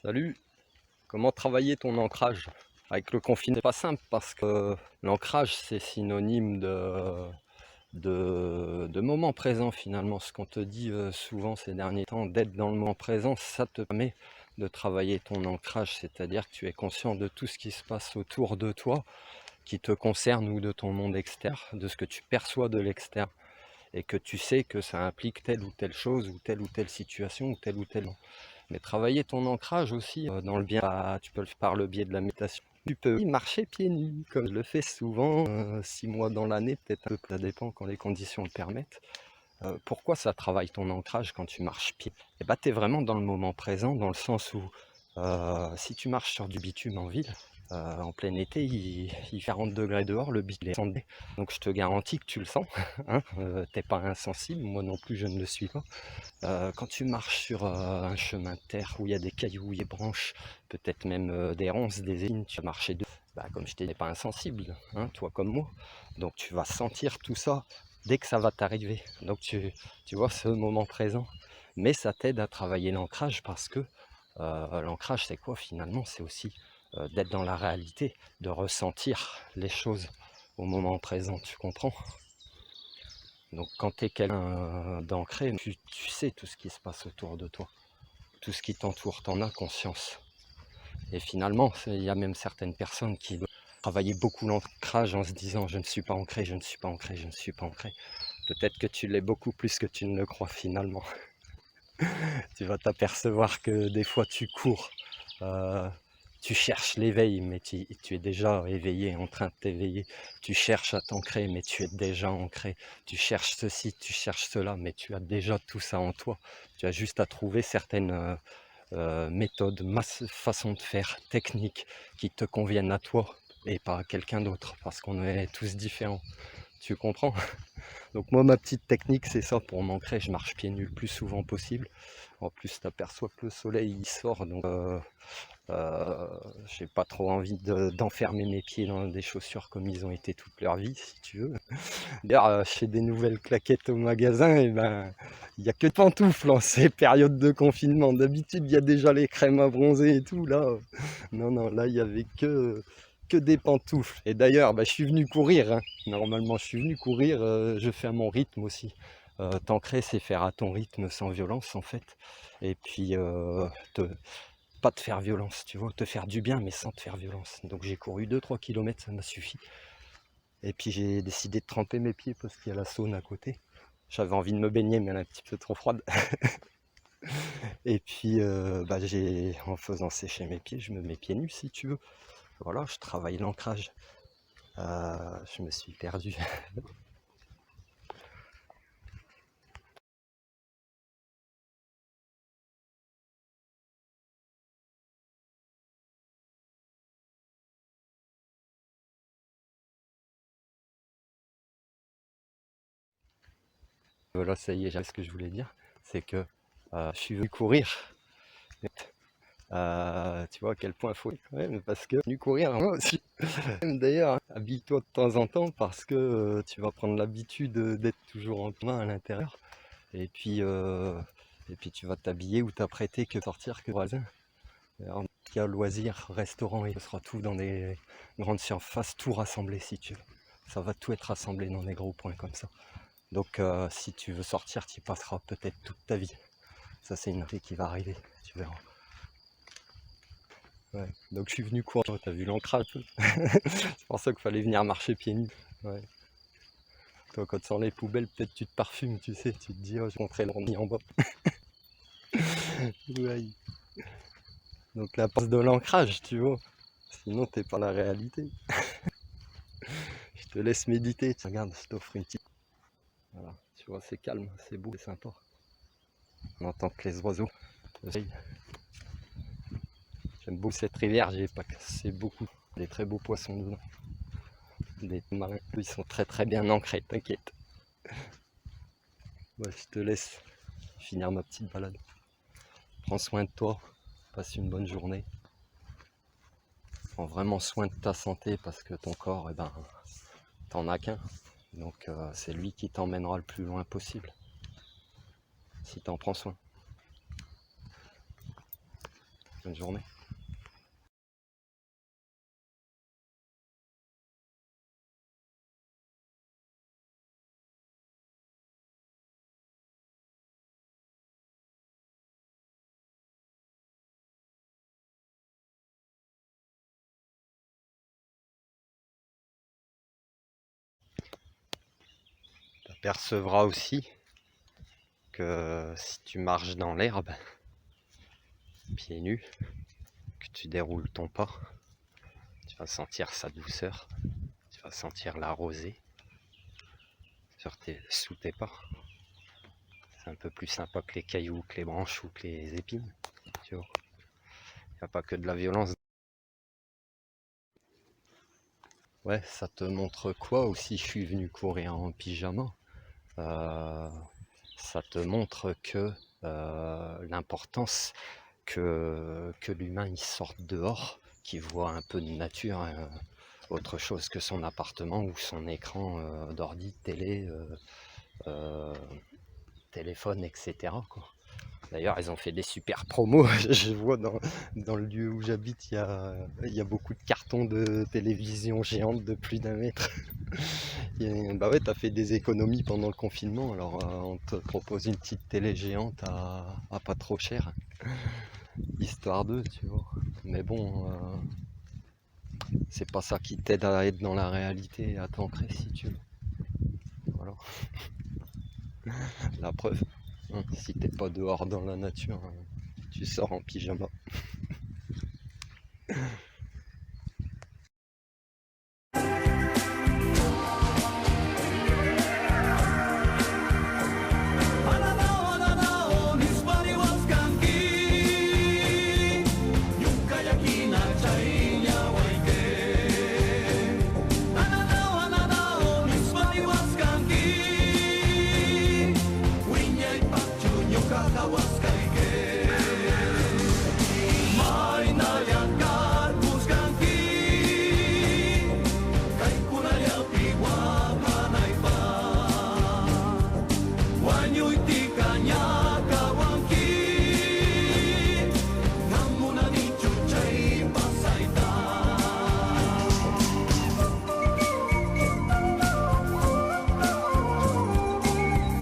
Salut, comment travailler ton ancrage? Avec le confinement, c'est pas simple parce que l'ancrage c'est synonyme de moment présent finalement. Ce qu'on te dit souvent ces derniers temps, d'être dans le moment présent, ça te permet de travailler ton ancrage, c'est-à-dire que tu es conscient de tout ce qui se passe autour de toi, qui te concerne ou de ton monde extérieur, de ce que tu perçois de l'extérieur, et que tu sais que ça implique telle ou telle chose, ou telle situation, ou tel ou tel. Mais travailler ton ancrage aussi dans le bien, tu peux le faire par le biais de la méditation. Tu peux marcher pieds nus, comme je le fais souvent, 6 mois dans l'année, peut-être un peu, ça dépend quand les conditions le permettent. Pourquoi ça travaille ton ancrage quand tu marches pieds? Eh ben, tu es vraiment dans le moment présent, dans le sens où si tu marches sur du bitume en ville, en plein été, il fait 40 degrés dehors, le bitume est sandé. Donc je te garantis que tu le sens, hein, t'es pas insensible, moi non plus je ne le suis pas. Quand tu marches sur un chemin de terre où il y a des cailloux, des branches, peut-être même des ronces, des épines, tu vas marcher dessus. Comme je t'ai dit, t'es pas insensible, hein, toi comme moi. Donc tu vas sentir tout ça dès que ça va t'arriver. Donc tu vois ce moment présent. Mais ça t'aide à travailler l'ancrage parce que l'ancrage c'est quoi finalement? C'est aussi d'être dans la réalité, de ressentir les choses au moment présent, tu comprends? Donc quand tu es quelqu'un d'ancré, tu sais tout ce qui se passe autour de toi, tout ce qui t'entoure, tu en as conscience. Et finalement, il y a même certaines personnes qui doivent travailler beaucoup l'ancrage en se disant je ne suis pas ancré, je ne suis pas ancré, je ne suis pas ancré. Peut-être que tu l'es beaucoup plus que tu ne le crois finalement. Tu vas t'apercevoir que des fois tu cours, euh, tu cherches l'éveil, mais tu es déjà éveillé, en train de t'éveiller. Tu cherches à t'ancrer, mais tu es déjà ancré. Tu cherches ceci, tu cherches cela, mais tu as déjà tout ça en toi. Tu as juste à trouver certaines méthodes, façons de faire, techniques qui te conviennent à toi et pas à quelqu'un d'autre, parce qu'on est tous différents. Tu comprends? Donc moi, ma petite technique, c'est ça pour m'ancrer. Je marche pieds nus le plus souvent possible. En plus, tu aperçois que le soleil il sort, donc j'ai pas trop envie d'enfermer mes pieds dans des chaussures comme ils ont été toute leur vie, si tu veux. D'ailleurs, chez des nouvelles claquettes au magasin, et ben, il n'y a que de pantoufles en ces périodes de confinement. D'habitude, il y a déjà les crèmes à bronzer et tout. Là, non, non, là, il n'y avait que des pantoufles. Et d'ailleurs, je suis venu courir, hein. Normalement, je suis venu courir, je fais à mon rythme aussi. T'ancrer, c'est faire à ton rythme sans violence, en fait. Et puis, pas te faire violence, tu vois, te faire du bien, mais sans te faire violence. Donc j'ai couru 2-3 km, ça m'a suffi. Et puis j'ai décidé de tremper mes pieds parce qu'il y a la saune à côté. J'avais envie de me baigner, mais elle est un petit peu trop froide. Et puis en faisant sécher mes pieds, je me mets pieds nus si tu veux. Voilà, je travaille l'ancrage. Je me suis perdu. Voilà, ça y est, j'ai ce que je voulais dire. C'est que je suis venu courir. Tu vois à quel point il faut quand même, parce que venu courir moi aussi. D'ailleurs, hein, habille-toi de temps en temps parce que tu vas prendre l'habitude d'être toujours en plein à l'intérieur. Et puis, tu vas t'habiller ou t'apprêter que sortir que voisin. Alors, il y a loisirs, restaurants, et ce sera tout dans des grandes surfaces, tout rassemblé si tu veux. Ça va tout être rassemblé dans des gros points comme ça. Donc si tu veux sortir, tu y passeras peut-être toute ta vie. Ça c'est une idée qui va arriver, tu verras. Ouais. Donc je suis venu courir, t'as vu l'ancrage. C'est pour ça qu'il fallait venir marcher pieds nus. Ouais. Toi quand tu sens les poubelles, peut-être tu te parfumes, tu sais, tu te dis oh je vais montrer l'ornie en bas. Ouais. Donc la force de l'ancrage, tu vois. Sinon t'es pas la réalité. Je te laisse méditer, tu regardes, je t'offre une petite. Voilà, tu vois, c'est calme, c'est beau, c'est sympa. On entend que les oiseaux. J'aime beaucoup cette rivière, j'ai pas cassé beaucoup. Des très beaux poissons dedans. Des marins, ils sont très très bien ancrés, t'inquiète. Ouais, je te laisse finir ma petite balade. Prends soin de toi, passe une bonne journée. Prends vraiment soin de ta santé parce que ton corps, t'en as qu'un. Donc c'est lui qui t'emmènera le plus loin possible. Si t'en prends soin. Bonne journée. Tu apercevras aussi que si tu marches dans l'herbe, pieds nus, que tu déroules ton pas, tu vas sentir sa douceur, tu vas sentir la rosée sous tes pas. C'est un peu plus sympa que les cailloux, que les branches ou que les épines. Tu vois. Il n'y a pas que de la violence. Ouais, ça te montre quoi aussi? Je suis venu courir en pyjama. Euh, Ça te montre que l'importance que l'humain il sorte dehors, qu'il voit un peu de nature, autre chose que son appartement ou son écran d'ordi, télé, euh, téléphone, etc. quoi. D'ailleurs, ils ont fait des super promos. Je vois dans le lieu où j'habite, il y a beaucoup de cartons de télévision géante de plus d'un mètre. Bah ouais, t'as fait des économies pendant le confinement, alors on te propose une petite télé géante à pas trop cher, histoire d'eux, tu vois. Mais bon, c'est pas ça qui t'aide à être dans la réalité et à t'ancrer si tu veux. Voilà, la preuve. Hein, si t'es pas dehors dans la nature, tu sors en pyjama.